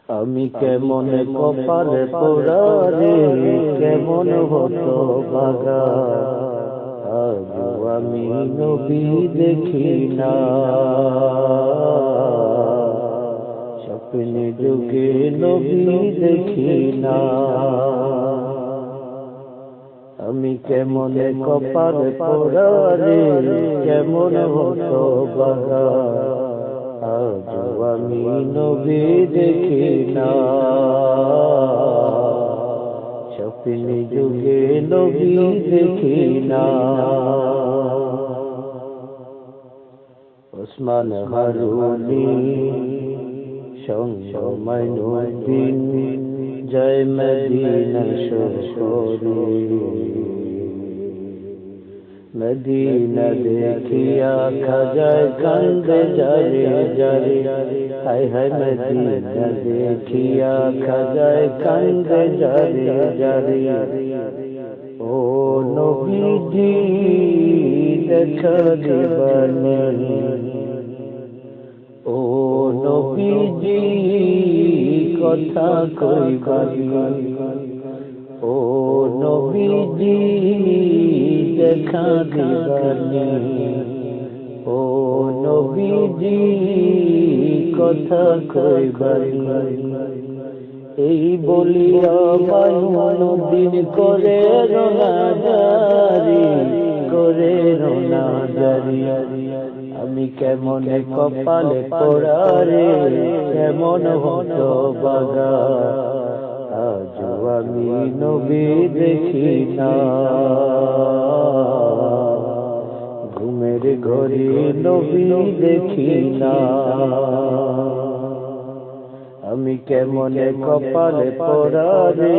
আমি কেমন কপালে পোড়া রে, কেমন হতো বাগা, আজও আমি নবী দেখি না। স্বপ্নে যুগে নবী দেখি না। আমি কেমন কপালে পোড়া রে, কেমন হতো বাগা, আজও আমি নবী দেখি না। স্বপ্নে যুগে নবী দেখি না। ওসমান হারুনি মাইনুদ্দিন জয় মদিনা শহরে। মদিনা দেখিয়া খাজায় কান্দে জারে জারে, হায় হায় মদিনা দেখিয়া খাজায় কান্দে জারে জারে। ও নবীজি দেখা দিবানি, ও নবীজি কথা কইবানি, ও নবীজি দেখা দিবানি, ও নবীজি কথা কইবানি। এই বলিয়া মাইনুদ্দিন করে রোনা জারি, করে রোনা জারি। আমি কেমন কপালে পোড়া রে, কেমন হতো বাগা, আজও আমি নবী দেখি না। ঘুমের ঘরে নবী দেখি না। আমি কেমন কপালে পোড়া রে,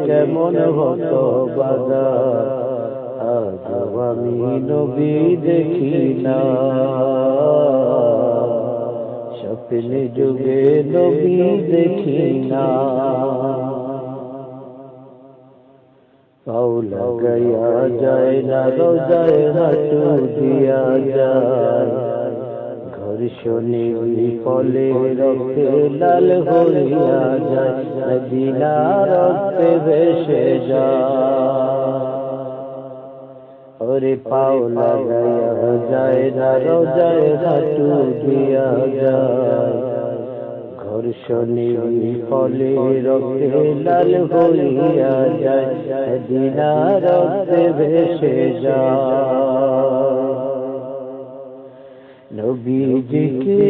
কেমন হতো বাগা, আজও আমি নবী দেখি না। স্বপ্নে যুগে নবী দেখি না। পাও লাগাইয়া যায় না রোজায় হাঁটু দিয়া যায়, ঘর শোনে ফলে রক্তে লাল হইয়া যায়, মদিনা রক্তে ভেসে যায়। ওরে পাও লাগাইয়া যায় না রোজায় হাঁটু দিয়া যায়, ঘর শোনে ফলে রক্তে লাল হইয়া যায়, মদিনা রক্তে ভেসে যায়। নবীজিকে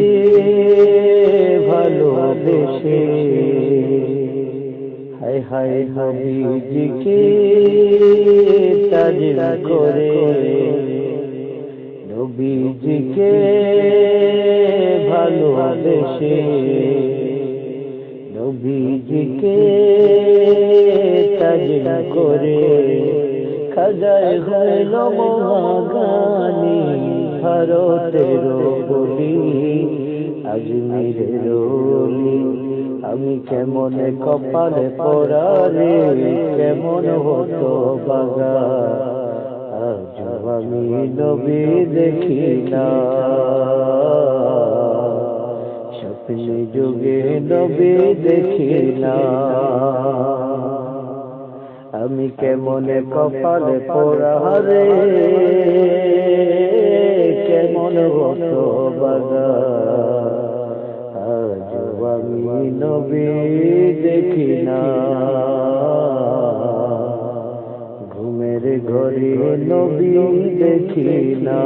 ভালোবেসে, হায় হায় নবীজিকে তাজিম করে, নবীজিকে ভালোবেসে, নবীজিকে তাজিম করে, খাজায় হইল মহাগানী, ভারতের বলি আজমিরের ওলি। আমি কেমন কপালে পোড়া রে, কেমন হতো বাগা, আজও আমি নবী দেখি না। স্বপ্নে যুগে নবী দেখি না। আমি কেমন কপালে পোড়া রে, কেমন হতো বাগা, আজও আমি নবী দেখি না। ঘুমের ঘরে নবী দেখি না।